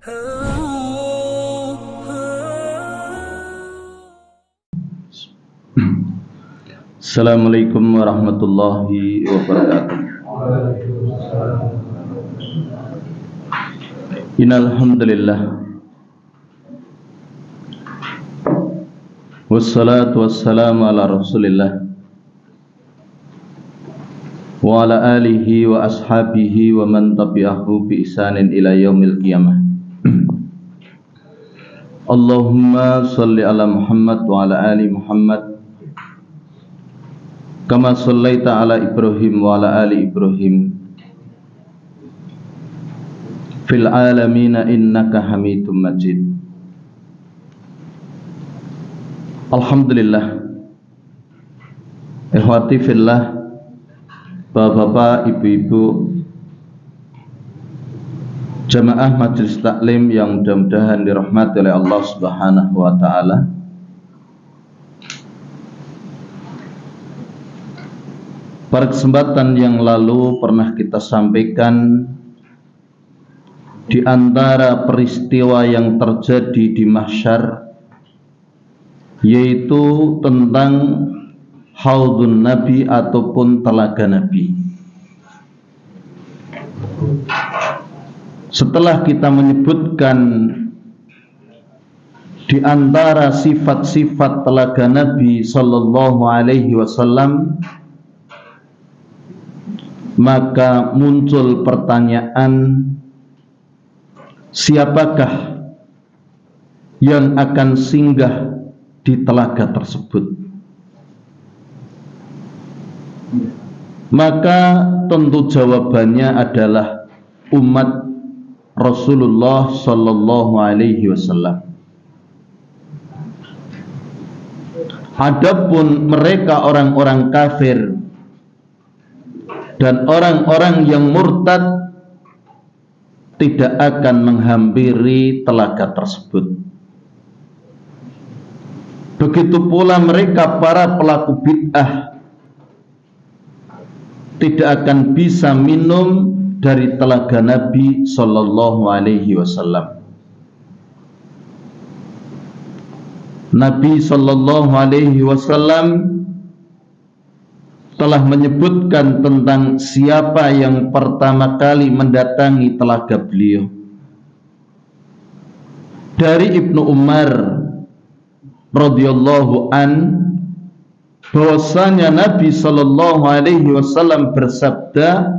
Assalamualaikum warahmatullahi wabarakatuh. Innal hamdalillah wassalatu wassalamu ala Rasulillah wa ala alihi wa ashabihi wa man tabi'ahu bi ihsanin ila yaumil qiyamah. Allahumma shalli ala Muhammad wa ala ali Muhammad kama shallaita ala Ibrahim wa ala ali Ibrahim fil alamina innaka Hamidum Majid. Alhamdulillah, ikhwati fillah, bapak-bapak, ibu-ibu, jamaah majelis taklim yang mudah-mudahan dirahmati oleh Allah Subhanahu wa taala. Pada kesempatan yang lalu pernah kita sampaikan di antara peristiwa yang terjadi di mahsyar, yaitu tentang haudun Nabi ataupun telaga Nabi. Setelah kita menyebutkan di antara sifat-sifat telaga Nabi sallallahu alaihi wasallam, maka muncul pertanyaan, siapakah yang akan singgah di telaga tersebut? Maka tentu jawabannya adalah umat Rasulullah sallallahu alaihi wasallam. Adapun mereka orang-orang kafir dan orang-orang yang murtad tidak akan menghampiri telaga tersebut. Begitu pula mereka para pelaku bid'ah tidak akan bisa minum dari telaga Nabi sallallahu alaihi wasallam. Nabi sallallahu alaihi wasallam telah menyebutkan tentang siapa yang pertama kali mendatangi telaga beliau. Dari Ibnu Umar radhiyallahu an, bahwasanya Nabi sallallahu alaihi wasallam bersabda,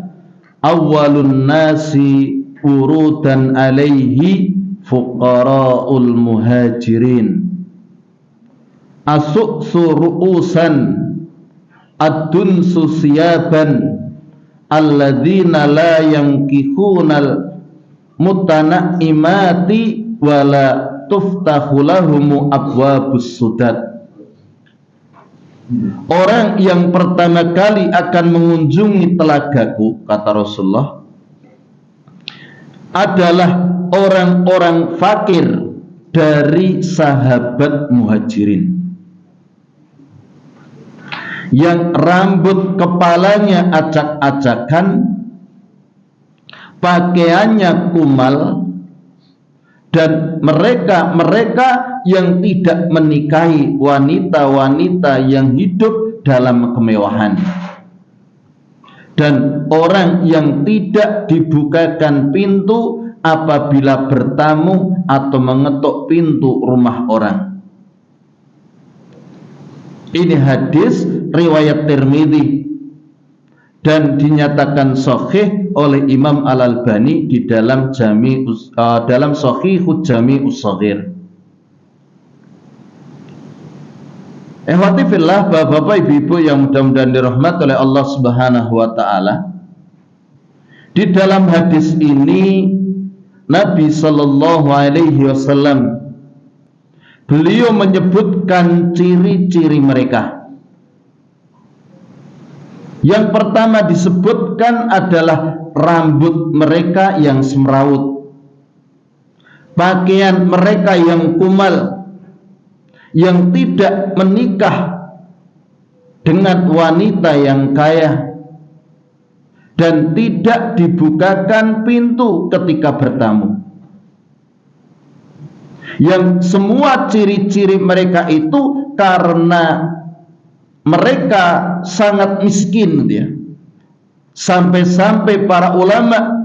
awwalun nasi urudan alaihi fuqara'ul muhajirin asu'su ru'usan ad-dunsu siyaban alladzina la yankihunal mutana'imati wala tuftahu lahumu abwabus sudad. Orang yang pertama kali akan mengunjungi telagaku, kata Rasulullah, adalah orang-orang fakir dari sahabat muhajirin, yang rambut kepalanya acak-acakan, pakaiannya kumal, dan mereka yang tidak menikahi wanita-wanita yang hidup dalam kemewahan, dan orang yang tidak dibukakan pintu apabila bertamu atau mengetuk pintu rumah orang. Ini hadis riwayat Tirmidzi dan dinyatakan sahih oleh Imam Al-Albani di dalam dalam Shahihul Jami'us Shaghir. Ikhwati fillah, bapak-bapak, ibu-ibu yang mudah-mudahan dirahmati oleh Allah Subhanahu wa taala. Di dalam hadis ini Nabi sallallahu alaihi wasallam beliau menyebutkan ciri-ciri mereka. Yang pertama disebutkan adalah rambut mereka yang semrawut, pakaian mereka yang kumal, yang tidak menikah dengan wanita yang kaya, dan tidak dibukakan pintu ketika bertamu. yang semua ciri-ciri mereka itu karena mereka sangat miskin, ya. Sampai-sampai para ulama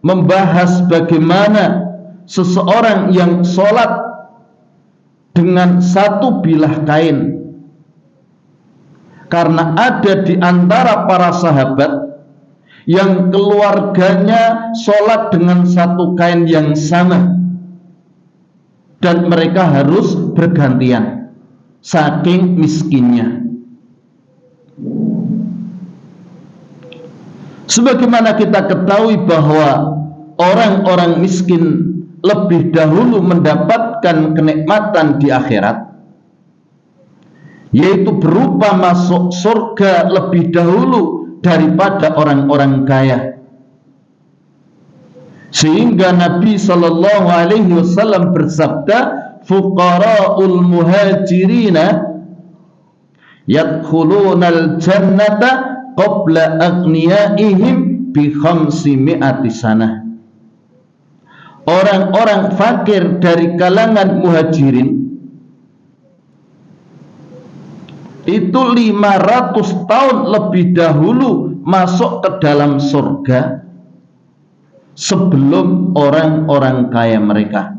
membahas bagaimana seseorang yang sholat dengan satu bilah kain, karena ada di antara para sahabat yang keluarganya sholat dengan satu kain yang sama dan mereka harus bergantian saking miskinnya. Sebagaimana kita ketahui bahwa orang-orang miskin lebih dahulu mendapatkan kenikmatan di akhirat, yaitu berupa masuk surga lebih dahulu daripada orang-orang kaya. Sehingga Nabi sallallahu alaihi wasallam bersabda, fuqara'ul muhajirina yadkhulunal jannata qabla aghniyaihim bi 500 sanah. Orang-orang fakir dari kalangan muhajirin itu 500 tahun lebih dahulu masuk ke dalam surga sebelum orang-orang kaya mereka.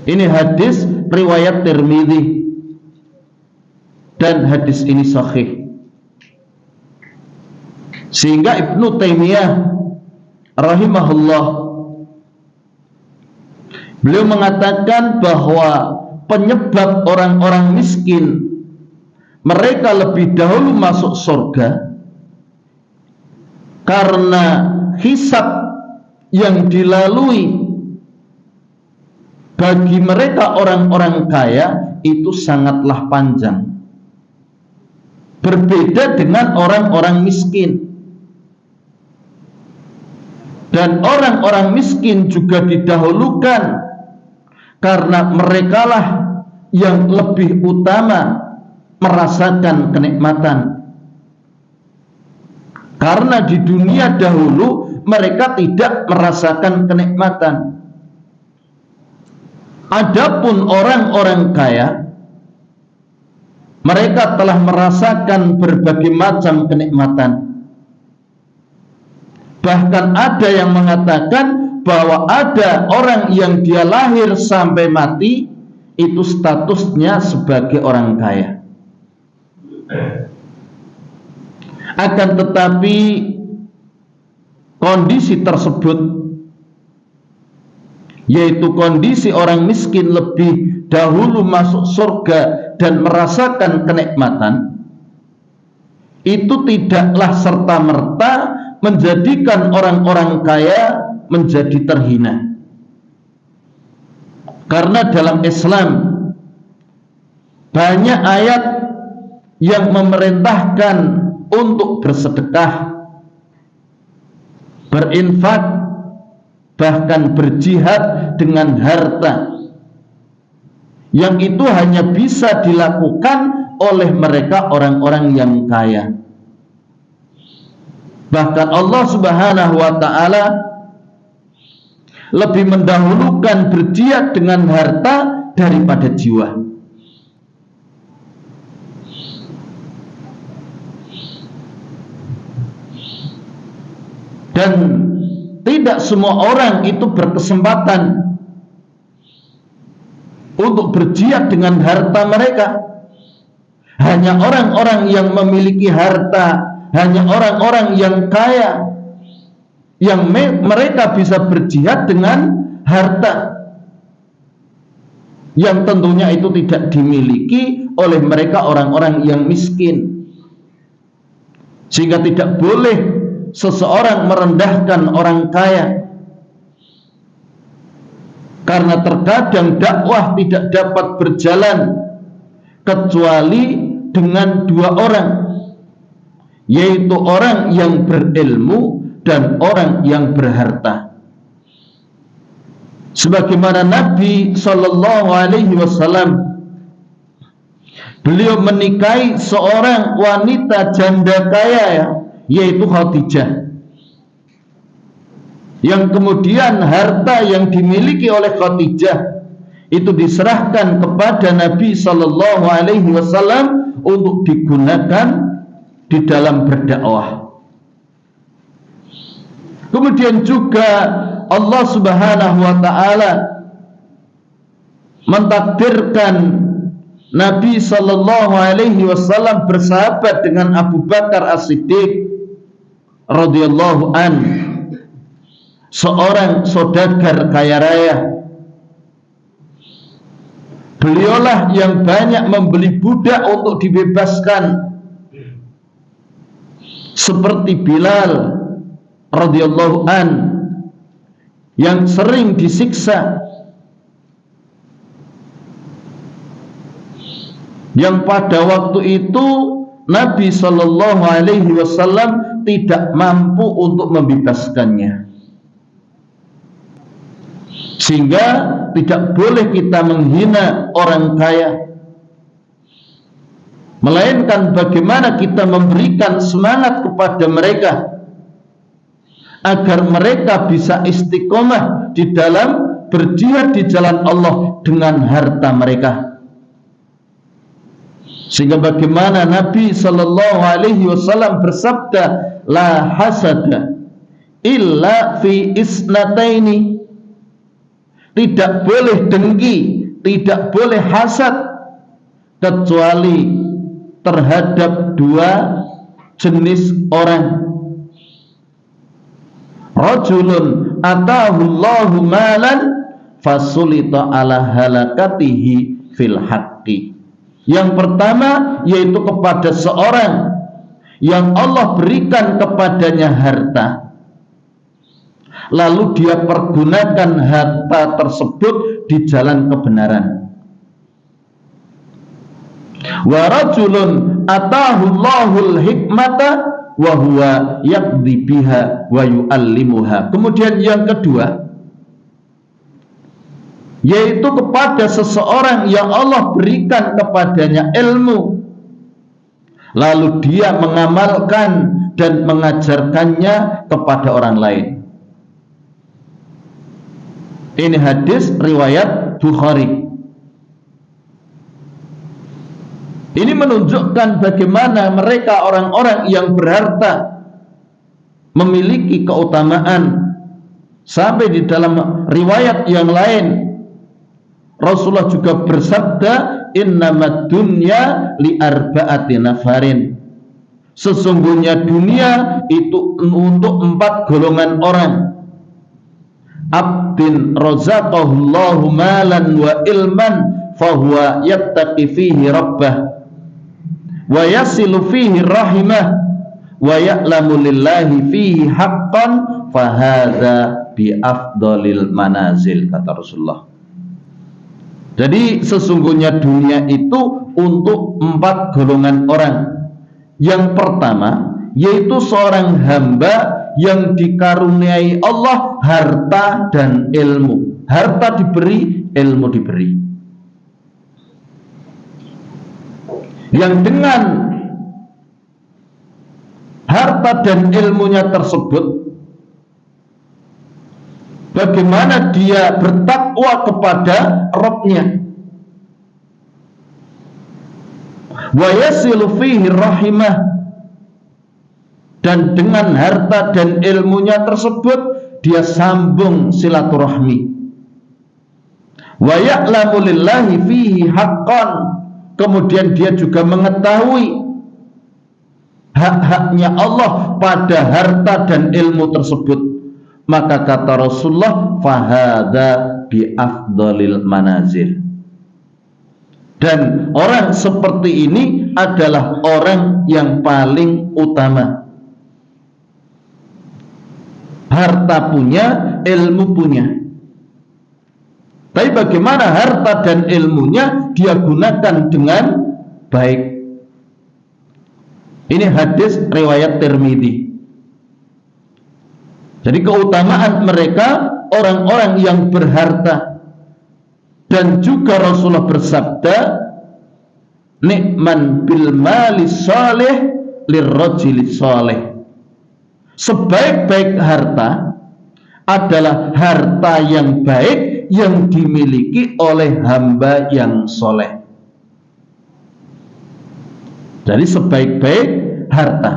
Ini hadis riwayat Tirmidzi dan hadis ini sahih. Sehingga Ibnu Taimiyah rahimahullah, beliau mengatakan bahwa penyebab orang-orang miskin mereka lebih dahulu masuk surga karena hisab yang dilalui bagi mereka orang-orang kaya itu sangatlah panjang, berbeda dengan orang-orang miskin. Dan orang-orang miskin juga didahulukan karena merekalah yang lebih utama merasakan kenikmatan. Karena di dunia dahulu mereka tidak merasakan kenikmatan. Adapun orang-orang kaya, mereka telah merasakan berbagai macam kenikmatan. Bahkan ada yang mengatakan bahwa ada orang yang dia lahir sampai mati itu statusnya sebagai orang kaya. Akan tetapi kondisi tersebut, yaitu kondisi orang miskin lebih dahulu masuk surga dan merasakan kenikmatan, itu tidaklah serta-merta menjadikan orang-orang kaya menjadi terhina. Karena dalam Islam banyak ayat yang memerintahkan untuk bersedekah, berinfak, bahkan berjihad dengan harta, yang itu hanya bisa dilakukan oleh mereka orang-orang yang kaya. Bahkan Allah Subhanahu wa ta'ala lebih mendahulukan berjihad dengan harta daripada jiwa. Dan tidak semua orang itu berkesempatan untuk berjihad dengan harta mereka. Hanya orang-orang yang memiliki harta, hanya orang-orang yang kaya yang mereka bisa berjihad dengan harta yang tentunya itu tidak dimiliki oleh mereka orang-orang yang miskin. Sehingga tidak boleh seseorang merendahkan orang kaya, karena terkadang dakwah tidak dapat berjalan kecuali dengan dua orang, yaitu orang yang berilmu dan orang yang berharta. Sebagaimana Nabi sallallahu alaihi wasallam, beliau menikahi seorang wanita janda kaya, yaitu Khadijah. yang kemudian harta yang dimiliki oleh Khadijah itu diserahkan kepada Nabi Sallallahu Alaihi Wasallam untuk digunakan di dalam berdakwah. Kemudian juga Allah Subhanahu wa taala mentakdirkan Nabi Sallallahu Alaihi Wasallam bersahabat dengan Abu Bakar As-Siddiq radhiyallahu an, seorang saudagar kaya raya. Beliaulah yang banyak membeli budak untuk dibebaskan, seperti Bilal radhiyallahu an yang sering disiksa, yang pada waktu itu Nabi Sallallahu Alaihi Wasallam tidak mampu untuk membebaskannya. Sehingga tidak boleh kita menghina orang kaya, melainkan bagaimana kita memberikan semangat kepada mereka agar mereka bisa istiqomah di dalam berjihad di jalan Allah dengan harta mereka. Sehingga bagaimana Nabi Sallallahu Alaihi Wasallam bersabda, la hasada illa fi isnataini, tidak boleh dengki, tidak boleh hasad kecuali terhadap dua jenis orang. Rajulun atahullahu malan fasulita ala halakatihi fil haqqi. Yang pertama yaitu kepada seorang yang Allah berikan kepadanya harta, lalu dia pergunakan harta tersebut di jalan kebenaran. Wa rajulun atahullahul hikmata wa huwa yaqdi biha wa yuallimuha. Kemudian yang kedua yaitu kepada seseorang yang Allah berikan kepadanya ilmu, lalu dia mengamalkan dan mengajarkannya kepada orang lain. Ini hadis riwayat Bukhari. Ini menunjukkan bagaimana mereka orang-orang yang berharta memiliki keutamaan. Sampai di dalam riwayat yang lain Rasulullah juga bersabda, innamad dunya li arba'ati nafarin. Sesungguhnya dunia itu untuk 4 golongan orang. Abdin razaqahullahu malan wa ilman fahuwa yattaqi fihi rabbah wa yasilu fihi rahimah wa ya'lamu lillahi fihi haqqan fahadha bi afdalil manazil, kata Rasulullah. Jadi sesungguhnya dunia itu untuk 4 golongan orang. Yang pertama yaitu seorang hamba yang dikaruniai Allah harta dan ilmu. Harta diberi, ilmu diberi. Yang dengan harta dan ilmunya tersebut, bagaimana dia bertakwa kepada Rabbnya, wa yasilu fihi rahimah, dan dengan harta dan ilmunya tersebut dia sambung silaturahmi, wa ya'lamu lillahi fihi haqqan, kemudian dia juga mengetahui hak-haknya Allah pada harta dan ilmu tersebut. Maka kata Rasulullah, fahadha bi afdalil manazil. Dan orang seperti ini adalah orang yang paling utama. Harta punya, ilmu punya. Tapi bagaimana harta dan ilmunya dia gunakan dengan baik. Ini hadis riwayat Tirmidzi. Jadi keutamaan mereka orang-orang yang berharta. Dan juga Rasulullah bersabda, ni'man bil mali salih lirrajuli salih. Sebaik-baik harta adalah harta yang baik yang dimiliki oleh hamba yang soleh. Jadi sebaik-baik harta.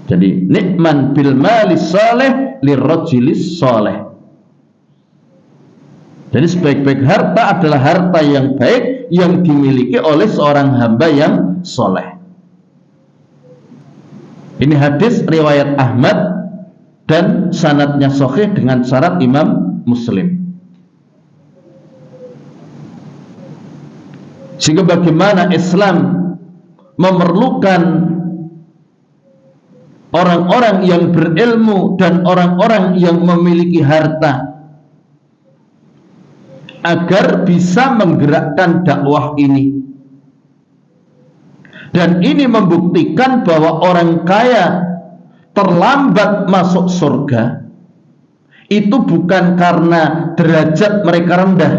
Jadi nikman bil mali saleh lirrajilis saleh. Jadi sebaik-baik harta adalah harta yang baik yang dimiliki oleh seorang hamba yang soleh. Ini hadis riwayat Ahmad dan sanadnya sahih dengan syarat Imam Muslim. Sehingga bagaimana Islam memerlukan orang-orang yang berilmu dan orang-orang yang memiliki harta agar bisa menggerakkan dakwah ini. Dan ini membuktikan bahwa orang kaya terlambat masuk surga itu bukan karena derajat mereka rendah,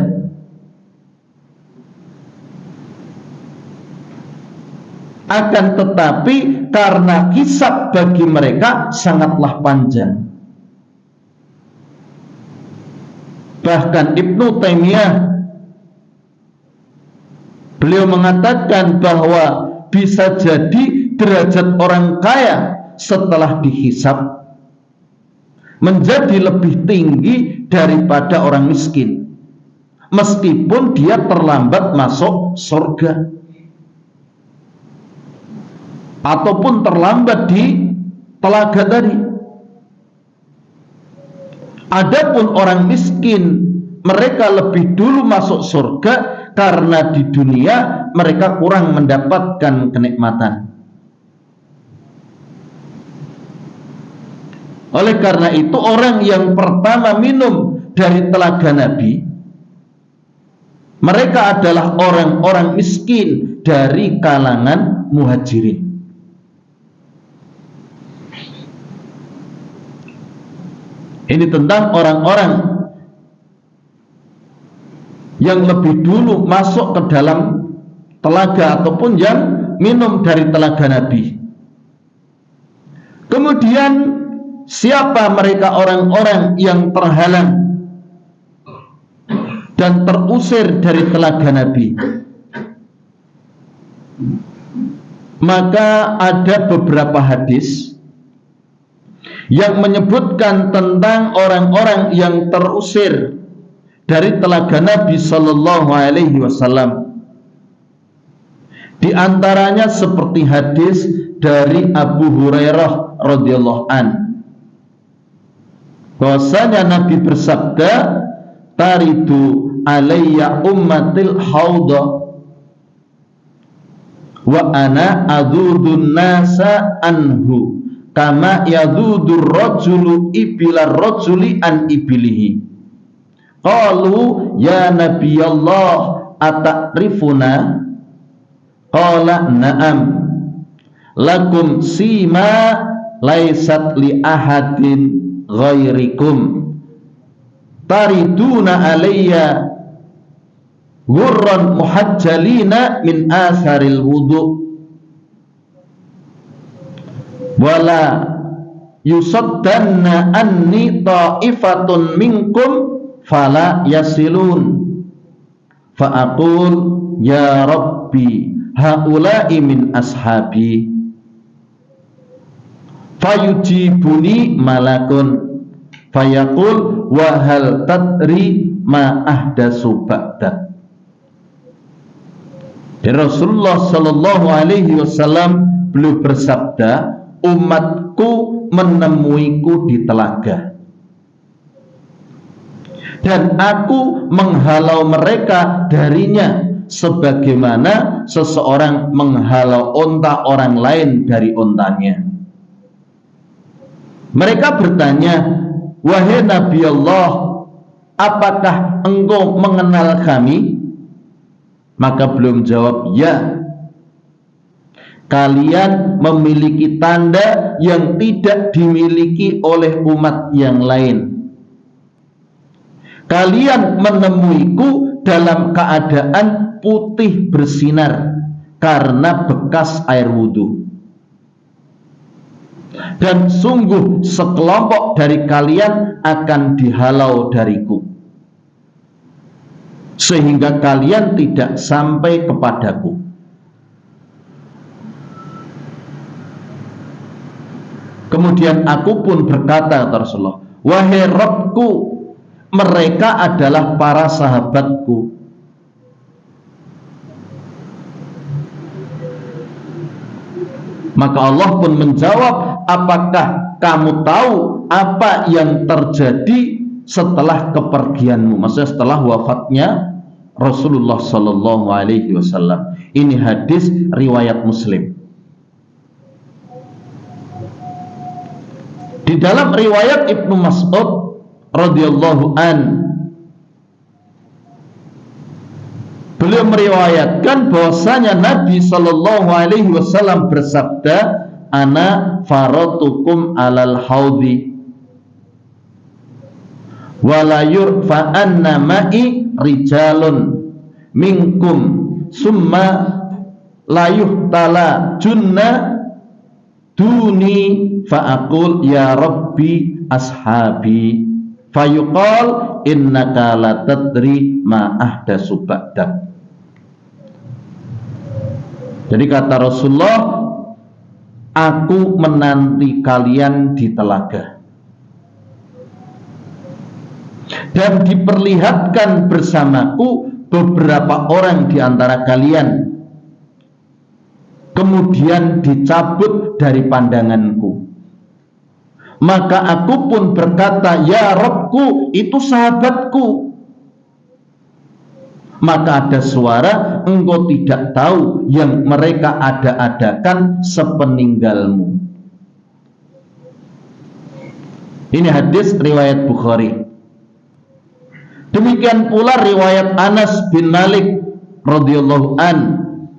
akan tetapi karena hisab bagi mereka sangatlah panjang. Bahkan Ibnu Taimiyah beliau mengatakan bahwa bisa jadi derajat orang kaya setelah dihisab menjadi lebih tinggi daripada orang miskin, meskipun dia terlambat masuk surga ataupun terlambat di telaga tadi. Adapun orang miskin, mereka lebih dulu masuk surga karena di dunia mereka kurang mendapatkan kenikmatan. Oleh karena itu, orang yang pertama minum dari telaga Nabi, mereka adalah orang-orang miskin dari kalangan muhajirin. Ini tentang orang-orang yang lebih dulu masuk ke dalam telaga ataupun yang minum dari telaga Nabi. Kemudian siapa mereka orang-orang yang terhalang dan terusir dari telaga Nabi? Maka ada beberapa hadis yang menyebutkan tentang orang-orang yang terusir dari telaga Nabi Sallallahu Alaihi Wasallam. Di antaranya seperti hadis dari Abu Hurairah radhiyallahu an, bahwasanya Nabi bersabda, taridu alayya ummatil hauda wa ana adudun nasa anhu kama yadudur rajulu ibilar rajuli an ibilihi. Qalu ya Nabiyallah atakrifuna? Qala na'am, lakum sima laisat li ahadin ghairikum, tariduna alayya ghurran muhajjalina min asharil wudu wala yusaddanna anni ta'ifatun minkum fala yasilun fa aqul ya rabbi haula'i min ashabi fayujibuni malakun fayaqul wa hal tadri ma ahdasu ba'dak. Rasulullah sallallahu alaihi wasallam beliau bersabda, umatku menemuiku di telaga dan aku menghalau mereka darinya sebagaimana seseorang menghalau onta orang lain dari ontanya. Mereka bertanya, wahai Nabi Allah, apakah engkau mengenal kami? Maka beliau menjawab, ya, kalian memiliki tanda yang tidak dimiliki oleh umat yang lain. Kalian menemuiku dalam keadaan putih bersinar karena bekas air wudhu. dan sungguh sekelompok dari kalian akan dihalau dariku, sehingga kalian tidak sampai kepadaku. Kemudian aku pun berkata, kata Rasulullah, wahai Rabbku, mereka adalah para sahabatku. Maka Allah pun menjawab, apakah kamu tahu apa yang terjadi setelah kepergianmu? Maksudnya setelah wafatnya Rasulullah Sallallahu Alaihi Wasallam. Ini hadis riwayat Muslim. Di dalam riwayat Ibnu Mas'ud radhiyallahu an, beliau meriwayatkan bahwasanya Nabi Sallallahu Alaihi Wasallam bersabda, ana faratukum alal haudi wala yurfa'anna ma'i rijalun minkum summa layuh tala junna duni fa'akul ya rabbi ashabi fayuqal innaka la tadri ma ahdasu ba'dak. Jadi kata Rasulullah, aku menanti kalian di telaga dan diperlihatkan bersamaku beberapa orang di antara kalian, kemudian dicabut dari pandanganku. Maka aku pun berkata, ya Rabbku, itu sahabatku. Maka ada suara, engkau tidak tahu yang mereka ada-adakan sepeninggalmu. Ini hadis riwayat Bukhari. Demikian pula riwayat Anas bin Malik radhiyallahu an,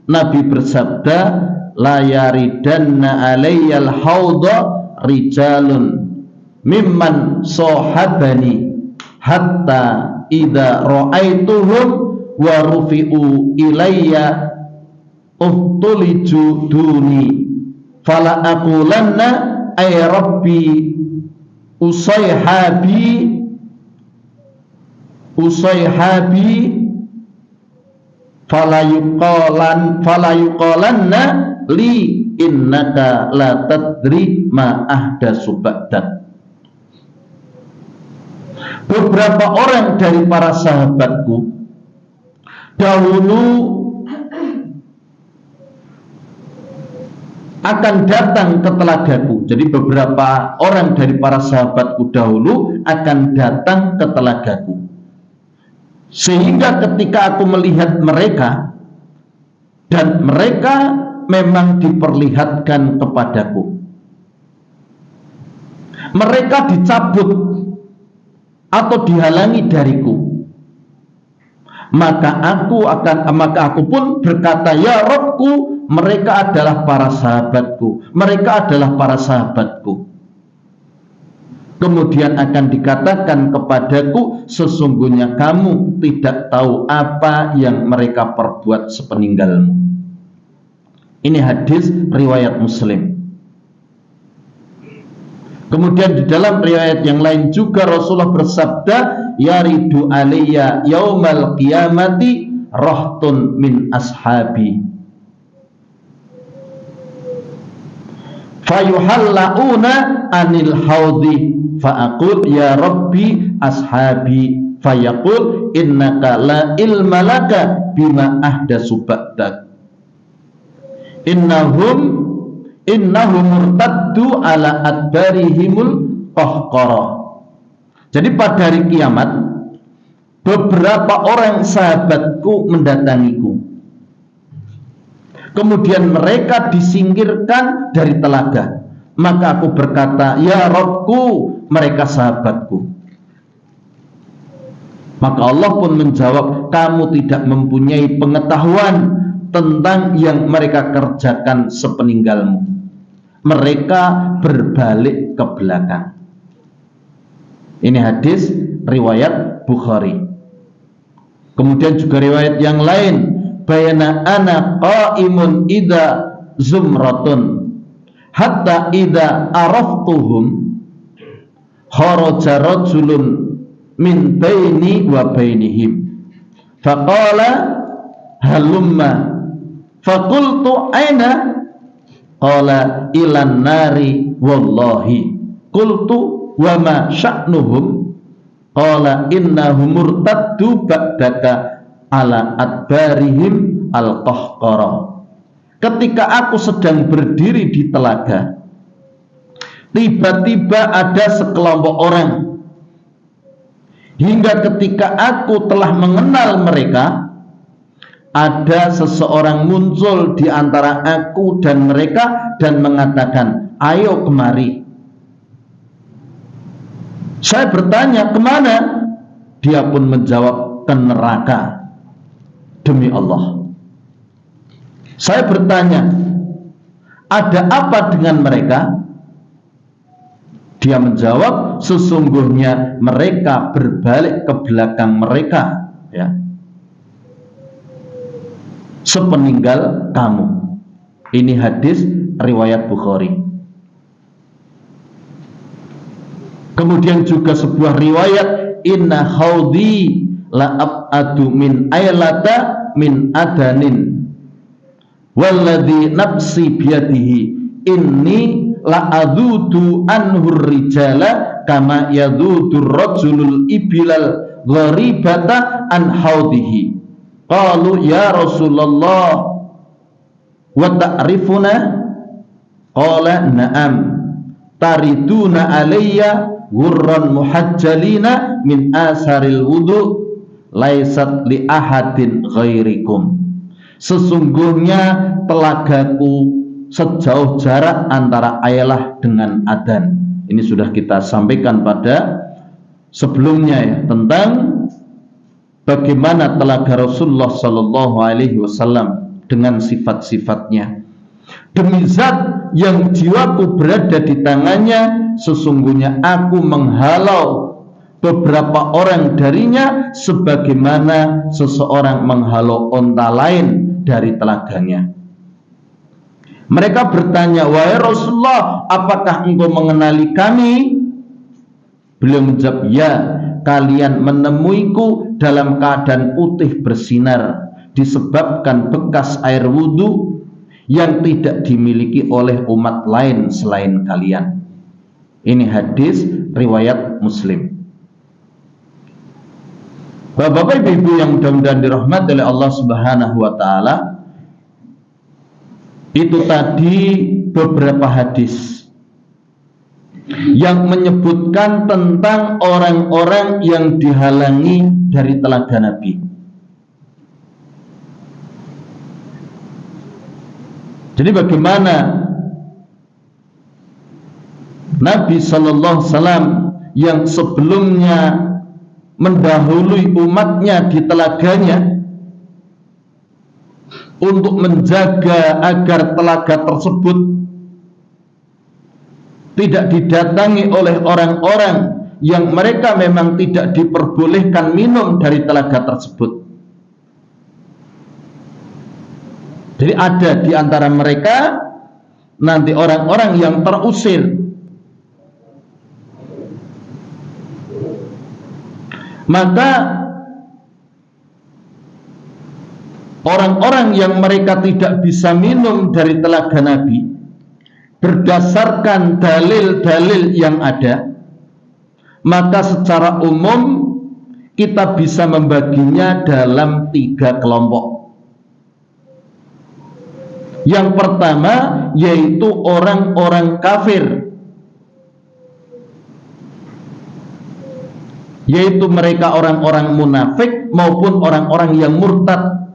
Nabi bersabda, la yaridanna alayyal haudha rijalun mimman sahabani hatta idza ra'aituhum wa rufi'u ilayya uhtuliju duni fala aqulanna ay rabbi usayhabi fala yuqalanna li innaka la tadri ma ahdasu ba'dak. Beberapa orang dari para sahabatku dahulu akan datang ke telagaku. Jadi beberapa orang dari para sahabatku dahulu akan datang ke telagaku, sehingga ketika aku melihat mereka dan mereka memang diperlihatkan kepadaku, mereka dicabut atau dihalangi dariku, maka aku pun berkata, ya Rabbku, mereka adalah para sahabatku, mereka adalah para sahabatku. Kemudian akan dikatakan kepadaku, sesungguhnya kamu tidak tahu apa yang mereka perbuat sepeninggalmu. Ini hadis riwayat Muslim. Kemudian di dalam riwayat yang lain juga Rasulullah bersabda, yaridu alayya yaumal qiyamati rahtun min ashabi fayuhallauna anil haudi fa'aqul ya rabbi ashabi fayaqul innaka la ilma laka bima ahdasu ba'dak innahum murtaddu ala adbarihimul qahqara. Jadi pada hari kiamat beberapa orang sahabatku mendatangiku, kemudian mereka disingkirkan dari telaga. Maka aku berkata, ya Rabbku, mereka sahabatku. Maka Allah pun menjawab, kamu tidak mempunyai pengetahuan tentang yang mereka kerjakan sepeninggalmu. Mereka berbalik ke belakang. Ini hadis riwayat Bukhari. Kemudian juga riwayat yang lain, bayana ana qaimun idza zumratun hatta idza araftuhum kharaja rajulun min baini wa bainihim faqala halumma faqultu aina qala ilan nari wallahi qultu wa ma sya'nuhum qala innahum murtaddu ba'daka ala adbarihim al-qahqara. Ketika aku sedang berdiri di telaga, tiba-tiba ada sekelompok orang. Hingga ketika aku telah mengenal mereka, ada seseorang muncul di antara aku dan mereka dan mengatakan, ayo kemari. Saya bertanya, kemana? Dia pun menjawab, ke neraka. Demi Allah. Saya bertanya, ada apa dengan mereka? Dia menjawab, sesungguhnya mereka berbalik ke belakang mereka, ya, sepeninggal kamu. Ini hadis riwayat Bukhari. Kemudian juga sebuah riwayat, inna haudi la ab'adu min aylata min adanin walladhi nafsi biyadihi inni la adudu anhur rijala kama yadudur rajulul ibilal gharibata an haudihi. Qalu ya Rasulullah wa ta'rifuna? Qala na'am tariduna alayya ghurran muhajjalina min asaril wudu laisat li ahadin ghairikum. Sesungguhnya telagaku sejauh jarak antara Ailah dengan Adan. Ini sudah kita sampaikan pada sebelumnya, ya, tentang bagaimana telaga Rasulullah Sallallahu Alaihi Wasallam dengan sifat-sifatnya. Demi zat yang jiwaku berada di tangannya, sesungguhnya aku menghalau beberapa orang darinya sebagaimana seseorang menghalau onta lain dari telaganya. Mereka bertanya, wahai Rasulullah, apakah engkau mengenali kami? Beliau menjawab, ya, kalian menemuiku dalam keadaan putih bersinar disebabkan bekas air wudhu yang tidak dimiliki oleh umat lain selain kalian. Ini hadis riwayat Muslim. Bapak-bapak, ibu-ibu yang mudah-mudahan dirahmati oleh Allah Subhanahu wa taala, itu tadi beberapa hadis yang menyebutkan tentang orang-orang yang dihalangi dari telaga Nabi. Jadi bagaimana Nabi Sallallahu Alaihi Wasallam yang sebelumnya mendahului umatnya di telaganya untuk menjaga agar telaga tersebut tidak didatangi oleh orang-orang yang mereka memang tidak diperbolehkan minum dari telaga tersebut. Jadi ada di antara mereka nanti orang-orang yang terusir. Maka orang-orang yang mereka tidak bisa minum dari telaga Nabi, berdasarkan dalil-dalil yang ada, maka secara umum kita bisa membaginya dalam 3 kelompok. Yang pertama yaitu orang-orang kafir, yaitu mereka orang-orang munafik maupun orang-orang yang murtad.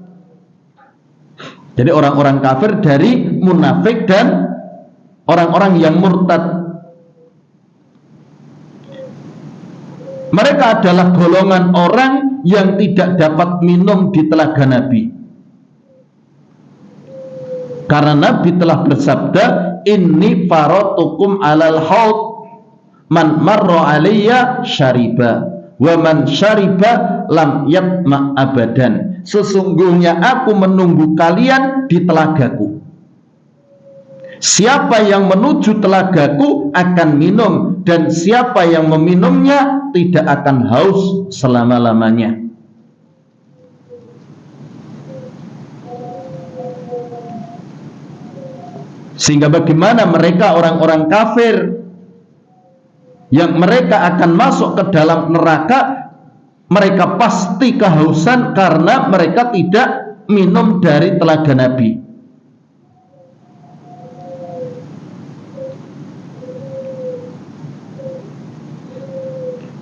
Jadi orang-orang kafir dari munafik dan orang-orang yang murtad. Mereka adalah golongan orang yang tidak dapat minum di telaga Nabi. Karena Nabi telah bersabda, inni faratukum alal haud man marra alayya syariba wa man syariba lam yatma abadan. Sesungguhnya aku menunggu kalian di telagaku. Siapa yang menuju telagaku akan minum, dan siapa yang meminumnya tidak akan haus selama-lamanya. Sehingga bagaimana mereka orang-orang kafir yang mereka akan masuk ke dalam neraka, mereka pasti kehausan karena mereka tidak minum dari telaga Nabi.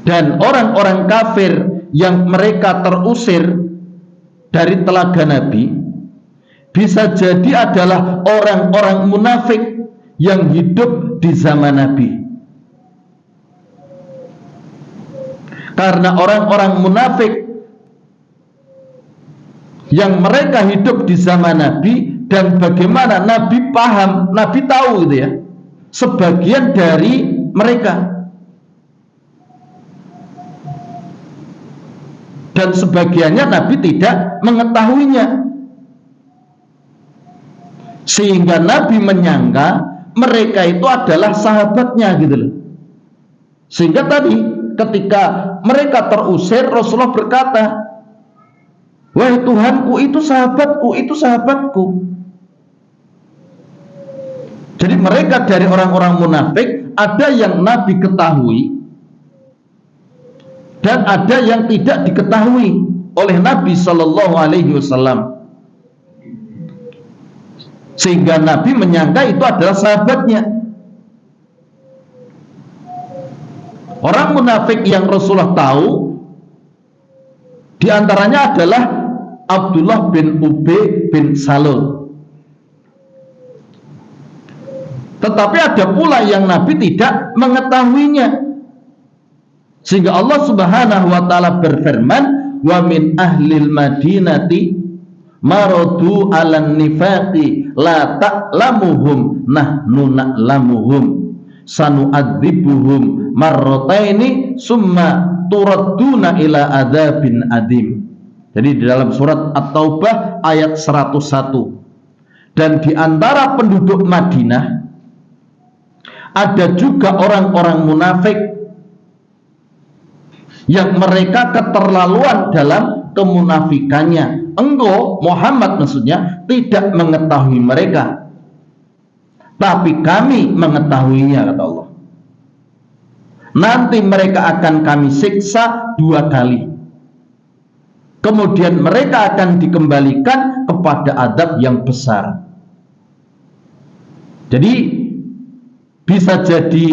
Dan orang-orang kafir yang mereka terusir dari telaga Nabi bisa jadi adalah orang-orang munafik yang hidup di zaman Nabi. Karena orang-orang munafik yang mereka hidup di zaman Nabi, dan bagaimana Nabi paham, Nabi tahu gitu ya, sebagian dari mereka, dan sebagiannya Nabi tidak mengetahuinya, sehingga Nabi menyangka mereka itu adalah sahabatnya gitu loh. Sehingga tadi ketika mereka terusir, Rasulullah berkata, wahai Tuhanku, itu sahabatku, itu sahabatku. Jadi mereka dari orang-orang munafik, ada yang Nabi ketahui dan ada yang tidak diketahui oleh Nabi Shallallahu Alaihi Wasallam, sehingga Nabi menyangka itu adalah sahabatnya. Orang munafik yang Rasulullah tahu diantaranya adalah Abdullah bin Ubay bin Salul. Tetapi ada pula yang Nabi tidak mengetahuinya, sehingga Allah Subhanahu wa taala berfirman, wa min ahlil madinati maradu 'alan nifaqi la ta'lamuhum nahnu na'lamuhum sanu'adzibuhum marrataini summa turadduna ila adzabin adim. Jadi di dalam surat At-Taubah ayat 101. Dan di antara penduduk Madinah ada juga orang-orang munafik yang mereka keterlaluan dalam kemunafikannya. Engkau Muhammad maksudnya tidak mengetahui mereka, tapi kami mengetahuinya, kata Allah. Nanti mereka akan kami siksa 2 kali. Kemudian mereka akan dikembalikan kepada adab yang besar. Jadi bisa jadi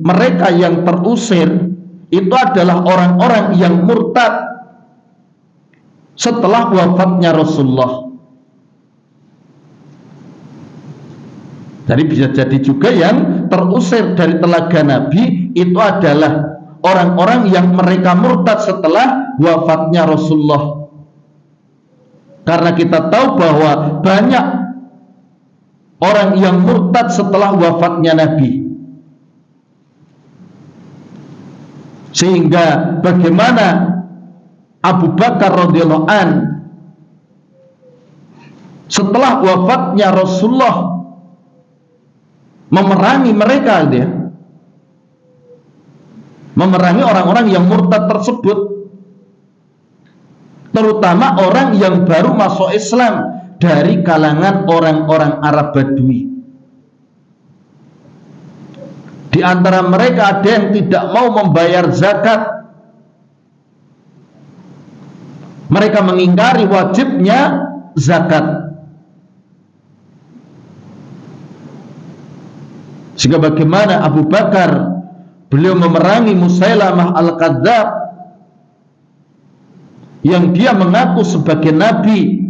mereka yang terusir itu adalah orang-orang yang murtad setelah wafatnya Rasulullah. Jadi bisa jadi juga yang terusir dari telaga Nabi itu adalah orang-orang yang mereka murtad setelah wafatnya Rasulullah. Karena kita tahu bahwa banyak orang yang murtad setelah wafatnya Nabi. Sehingga bagaimana Abu Bakar radhiyallahu an setelah wafatnya Rasulullah memerangi mereka, dia memerangi orang-orang yang murtad tersebut, terutama orang yang baru masuk Islam dari kalangan orang-orang Arab Badui. Di antara mereka ada yang tidak mau membayar zakat. Mereka mengingkari wajibnya zakat. Sehingga bagaimana Abu Bakar, beliau memerangi Musailamah al-Kadzdzab yang dia mengaku sebagai nabi,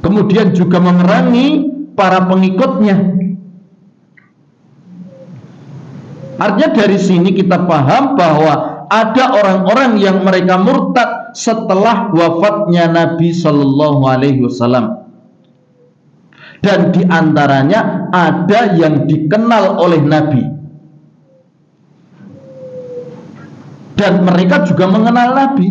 kemudian juga memerangi para pengikutnya. Artinya dari sini kita paham bahwa ada orang-orang yang mereka murtad setelah wafatnya Nabi Shallallahu Alaihi Wasallam, dan diantaranya ada yang dikenal oleh Nabi, dan mereka juga mengenal Nabi.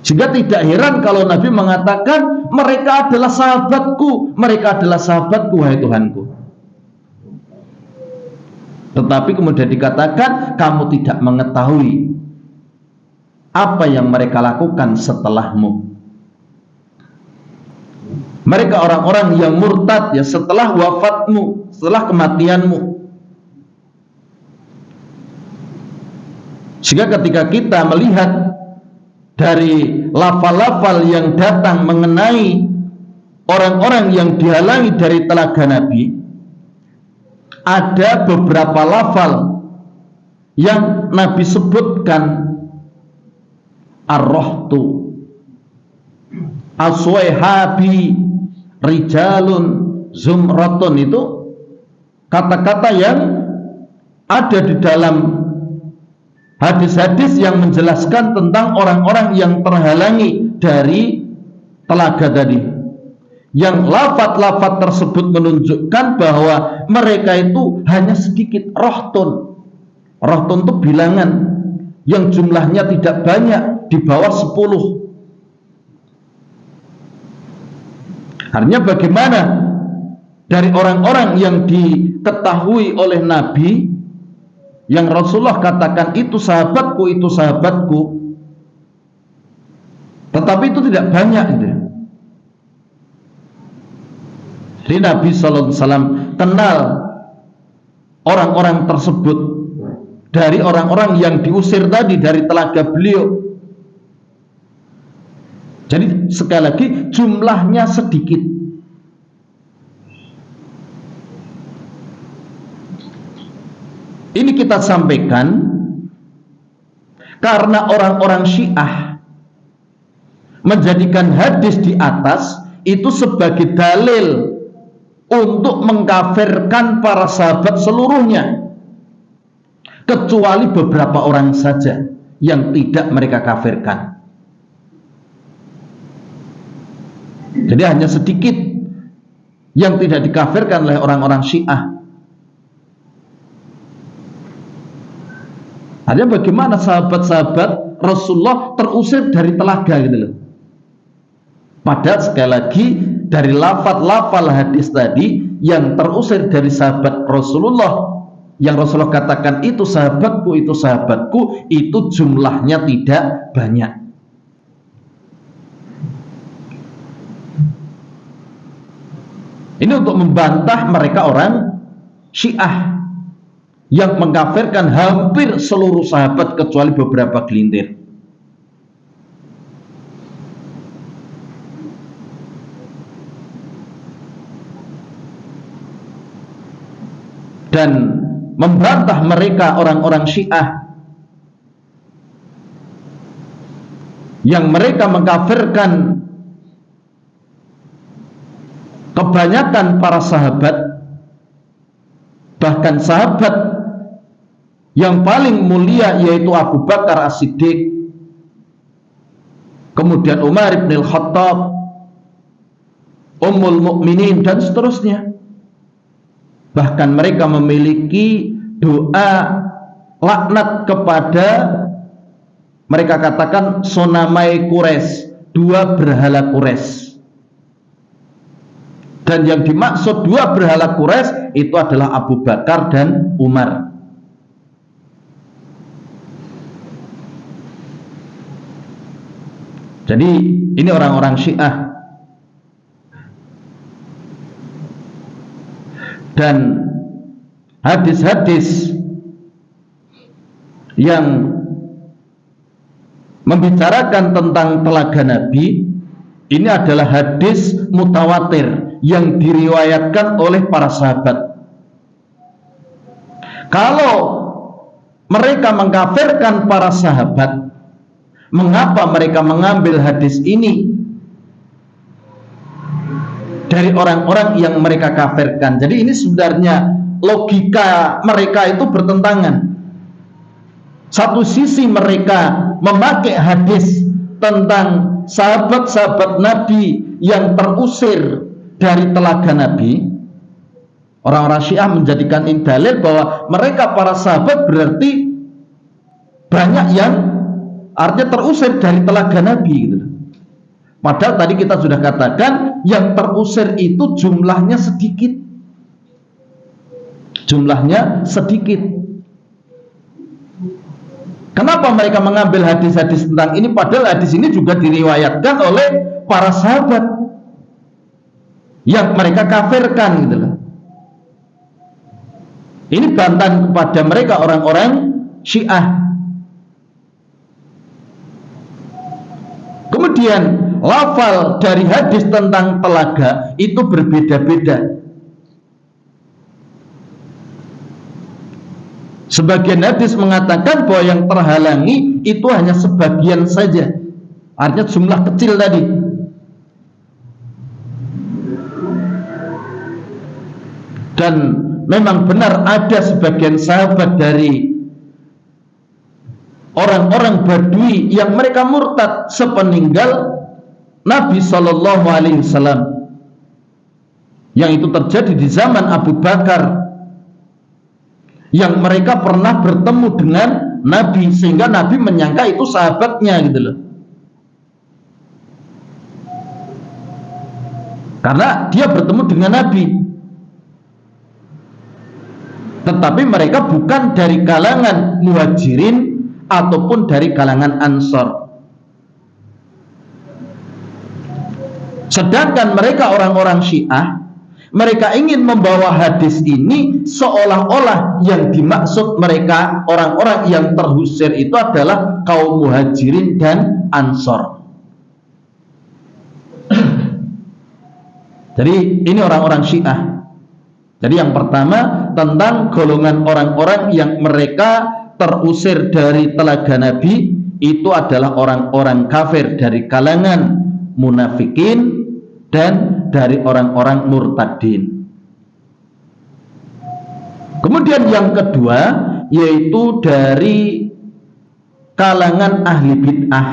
Sehingga tidak heran kalau Nabi mengatakan mereka adalah sahabatku, mereka adalah sahabatku, wahai Tuhanku. Tetapi kemudian dikatakan kamu tidak mengetahui apa yang mereka lakukan setelahmu. Mereka orang-orang yang murtad ya setelah wafatmu, setelah kematianmu. Sehingga ketika kita melihat dari lafal-lafal yang datang mengenai orang-orang yang dihalangi dari telaga Nabi, ada beberapa lafal yang Nabi sebutkan, ar-rahtu, aswaihabi, rijalun, zumratun, itu kata-kata yang ada di dalam hadis-hadis yang menjelaskan tentang orang-orang yang terhalangi dari telaga tadi. Yang lafaz-lafaz tersebut menunjukkan bahwa mereka itu hanya sedikit. Rohtun itu bilangan yang jumlahnya tidak banyak, di bawah 10. Artinya bagaimana dari orang-orang yang diketahui oleh Nabi, yang Rasulullah katakan itu sahabatku, tetapi itu tidak banyak gitu. Jadi Nabi SAW kenal orang-orang tersebut dari orang-orang yang diusir tadi dari telaga beliau. Jadi sekali lagi jumlahnya sedikit. Ini kita sampaikan karena orang-orang Syiah menjadikan hadis di atas itu sebagai dalil untuk mengkafirkan para sahabat seluruhnya, kecuali beberapa orang saja yang tidak mereka kafirkan. Jadi hanya sedikit yang tidak dikafirkan oleh orang-orang Syiah. Artinya bagaimana sahabat-sahabat Rasulullah terusir dari telaga gitu loh. Padahal sekali lagi dari lafaz-lafaz hadis tadi yang terusir dari sahabat Rasulullah, yang Rasulullah katakan itu sahabatku, itu jumlahnya tidak banyak. Ini untuk membantah mereka orang Syiah yang mengkafirkan hampir seluruh sahabat kecuali beberapa gelintir. Dan membantah mereka orang-orang Syiah yang mereka mengkafirkan kebanyakan para sahabat, bahkan sahabat yang paling mulia yaitu Abu Bakar As-Siddiq, kemudian Umar ibn al-Khattab, Ummul Mukminin, dan seterusnya. Bahkan mereka memiliki doa laknat kepada, mereka katakan, sonamai Quraisy, dua berhala Quraisy. Dan yang dimaksud dua berhala Quraisy itu adalah Abu Bakar dan Umar. Jadi ini orang-orang Syiah. Dan hadis-hadis yang membicarakan tentang telaga Nabi ini adalah hadis mutawatir yang diriwayatkan oleh para sahabat. Kalau mereka mengkafirkan para sahabat, mengapa mereka mengambil hadis ini dari orang-orang yang mereka kafirkan? Jadi ini sebenarnya logika mereka itu bertentangan. Satu sisi mereka memakai hadis tentang sahabat-sahabat Nabi yang terusir dari telaga Nabi. Orang-orang Syiah menjadikan ini dalil bahwa mereka para sahabat berarti banyak yang artinya terusir dari telaga Nabi gitu. Padahal tadi kita sudah katakan yang terusir itu jumlahnya sedikit. Jumlahnya sedikit. Kenapa mereka mengambil hadis-hadis tentang ini? Padahal hadis ini juga diriwayatkan oleh para sahabat yang mereka kafirkan gitu loh. Ini bantahan kepada mereka orang-orang Syiah. Kemudian lafal dari hadis tentang telaga itu berbeda-beda. Sebagian hadis mengatakan bahwa yang terhalangi itu hanya sebagian saja, artinya jumlah kecil tadi. Dan memang benar ada sebagian sahabat dari orang-orang Badui yang mereka murtad sepeninggal Nabi Shallallahu Alaihi Wasallam, yang itu terjadi di zaman Abu Bakar, yang mereka pernah bertemu dengan Nabi sehingga Nabi menyangka itu sahabatnya gitu loh, karena dia bertemu dengan Nabi, tetapi mereka bukan dari kalangan Muhajirin ataupun dari kalangan Ansor. Sedangkan mereka orang-orang Syiah, mereka ingin membawa hadis ini seolah-olah yang dimaksud mereka orang-orang yang terusir itu adalah kaum Muhajirin dan Ansor. Jadi ini orang-orang Syiah. Jadi yang pertama tentang golongan orang-orang yang mereka terusir dari telaga Nabi, itu adalah orang-orang kafir dari kalangan munafikin dan dari orang-orang murtadin. Kemudian yang kedua yaitu dari kalangan ahli bid'ah.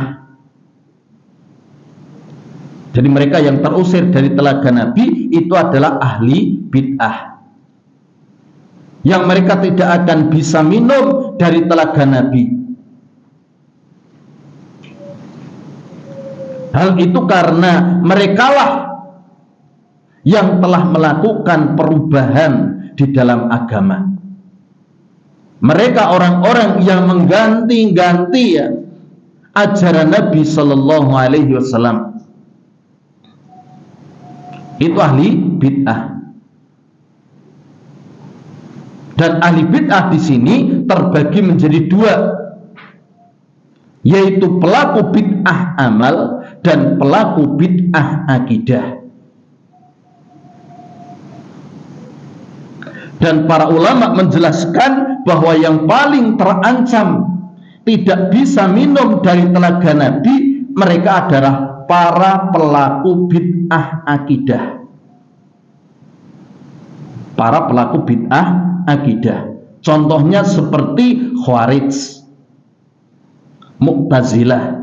Jadi mereka yang terusir dari telaga Nabi itu adalah ahli bid'ah, yang mereka tidak akan bisa minum dari telaga Nabi. Hal itu karena merekalah yang telah melakukan perubahan di dalam agama. Mereka orang-orang yang mengganti-ganti ajaran Nabi Shallallahu Alaihi Wasallam. Itu ahli bid'ah. Dan ahli bid'ah di sini terbagi menjadi dua, yaitu pelaku bid'ah amal dan pelaku bid'ah akidah. Dan para ulama menjelaskan bahwa yang paling terancam tidak bisa minum dari telaga Nabi, mereka adalah para pelaku bid'ah akidah. Para pelaku bid'ah akidah. Contohnya seperti Khawarij, Mu'tazilah.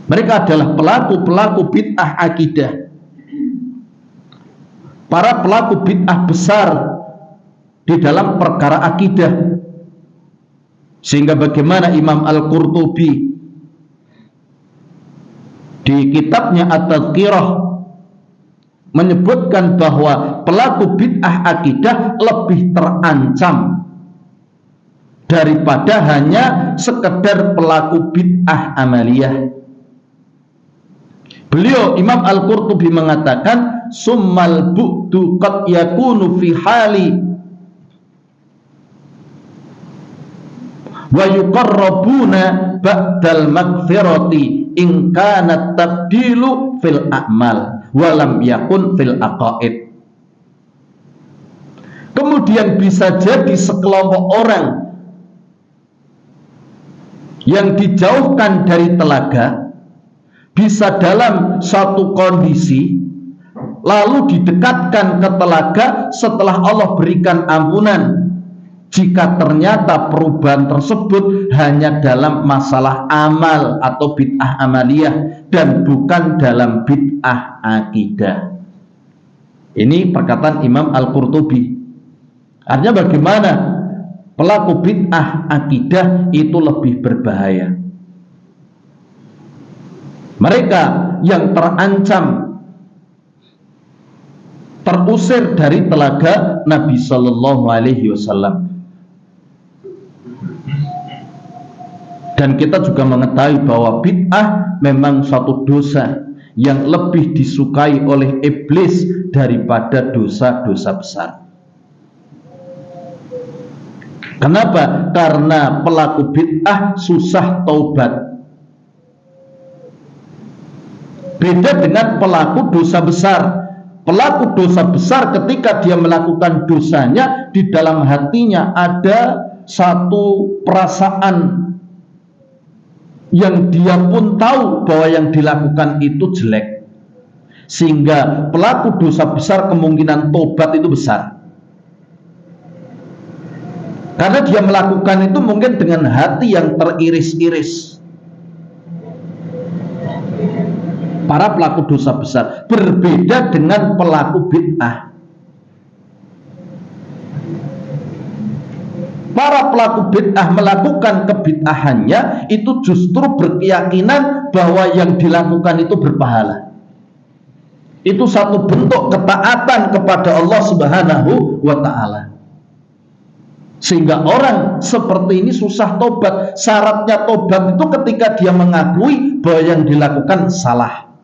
Mereka adalah pelaku-pelaku bid'ah akidah. Para pelaku bid'ah besar di dalam perkara akidah. Sehingga bagaimana Imam Al-Qurtubi di kitabnya At-Tadhkirah menyebutkan bahwa pelaku bid'ah akidah lebih terancam daripada hanya sekedar pelaku bid'ah amaliyah. Beliau Imam Al-Qurtubi mengatakan, summal bu'du qad yakunu fi hali wa yuqarrabuna ba'dal maghfirati in kana tabdilu fil a'mal walam yakun fil aqaid. Kemudian bisa jadi sekelompok orang yang dijauhkan dari telaga bisa dalam satu kondisi lalu didekatkan ke telaga setelah Allah berikan ampunan, jika ternyata perubahan tersebut hanya dalam masalah amal atau bid'ah amaliyah dan bukan dalam bid'ah akidah. Ini perkataan Imam Al-Qurtubi. Artinya bagaimana? Pelaku bid'ah akidah itu lebih berbahaya. Mereka yang terancam terusir dari telaga Nabi Sallallahu Alaihi Wasallam. Dan kita juga mengetahui bahwa bid'ah memang suatu dosa yang lebih disukai oleh iblis daripada dosa-dosa besar. Kenapa? Karena pelaku bid'ah susah taubat. Beda dengan pelaku dosa besar. Pelaku dosa besar ketika dia melakukan dosanya, di dalam hatinya ada satu perasaan yang dia pun tahu bahwa yang dilakukan itu jelek, sehingga pelaku dosa besar kemungkinan tobat itu besar, karena dia melakukan itu mungkin dengan hati yang teriris-iris. Para pelaku dosa besar berbeda dengan pelaku bid'ah. Para pelaku bid'ah melakukan kebid'ahannya itu justru berkeyakinan bahwa yang dilakukan itu berpahala. Itu satu bentuk ketaatan kepada Allah Subhanahu wa ta'ala. Sehingga orang seperti ini susah tobat. Syaratnya tobat itu ketika dia mengakui bahwa yang dilakukan salah.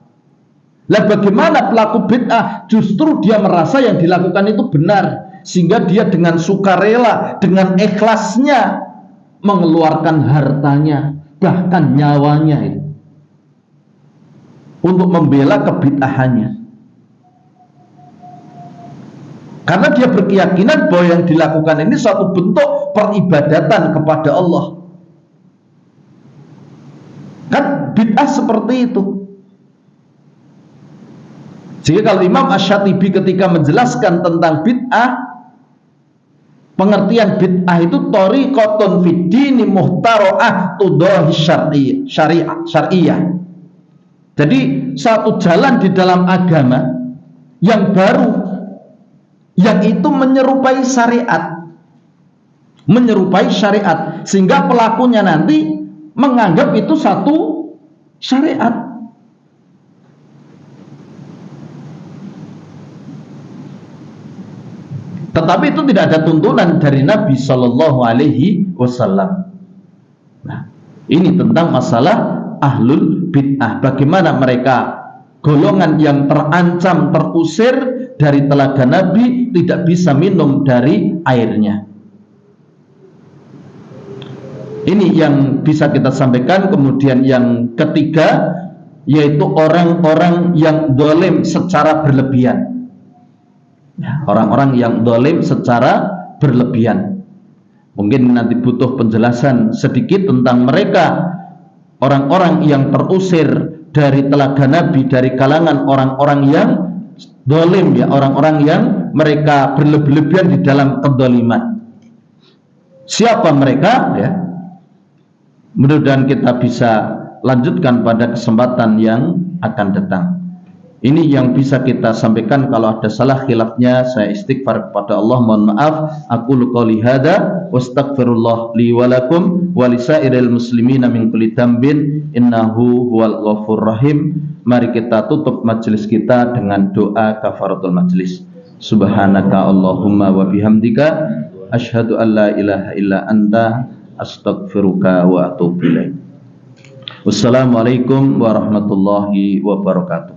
Lah bagaimana pelaku bid'ah? Justru dia merasa yang dilakukan itu benar, sehingga dia dengan sukarela, dengan ikhlasnya mengeluarkan hartanya, bahkan nyawanya itu untuk membela kebid'ahannya. Karena dia berkeyakinan bahwa yang dilakukan ini suatu bentuk peribadatan kepada Allah. Kan bid'ah seperti itu. Sehingga kalau Imam Asy-Syatibi ketika menjelaskan tentang bid'ah, pengertian bid'ah itu thariqatun fid dini muhtara'ah tudahi syariah. Jadi satu jalan di dalam agama yang baru, yang itu menyerupai syariat, sehingga pelakunya nanti menganggap itu satu syariat. Tetapi itu tidak ada tuntunan dari Nabi Sallallahu Alaihi Wasallam. Nah, ini tentang masalah ahlul bid'ah. Bagaimana mereka golongan yang terancam terusir dari telaga Nabi, tidak bisa minum dari airnya. Ini yang bisa kita sampaikan. Kemudian yang ketiga, yaitu orang-orang yang zalim secara berlebihan. Orang-orang yang zalim secara berlebihan. Mungkin nanti butuh penjelasan sedikit tentang mereka, orang-orang yang terusir dari telaga Nabi, dari kalangan orang-orang yang zalim, ya, orang-orang yang mereka berlebihan di dalam kedzaliman. Siapa mereka? Ya, mudah-mudahan kita bisa lanjutkan pada kesempatan yang akan datang. Ini yang bisa kita sampaikan. Kalau ada salah khilafnya, saya istighfar kepada Allah, mohon maaf. Aqulu qouli hadza wastaghfirullah li wa lakum wa lisairil muslimina min kulli dzambin innahu huwal ghafurur rahim. Mari kita tutup majelis kita dengan doa kafaratul majelis. Subhanaka Allahumma wa bihamdika asyhadu an la ilaha illa anta astaghfiruka wa atubu ilaik. Wassalamualaikum warahmatullahi wabarakatuh.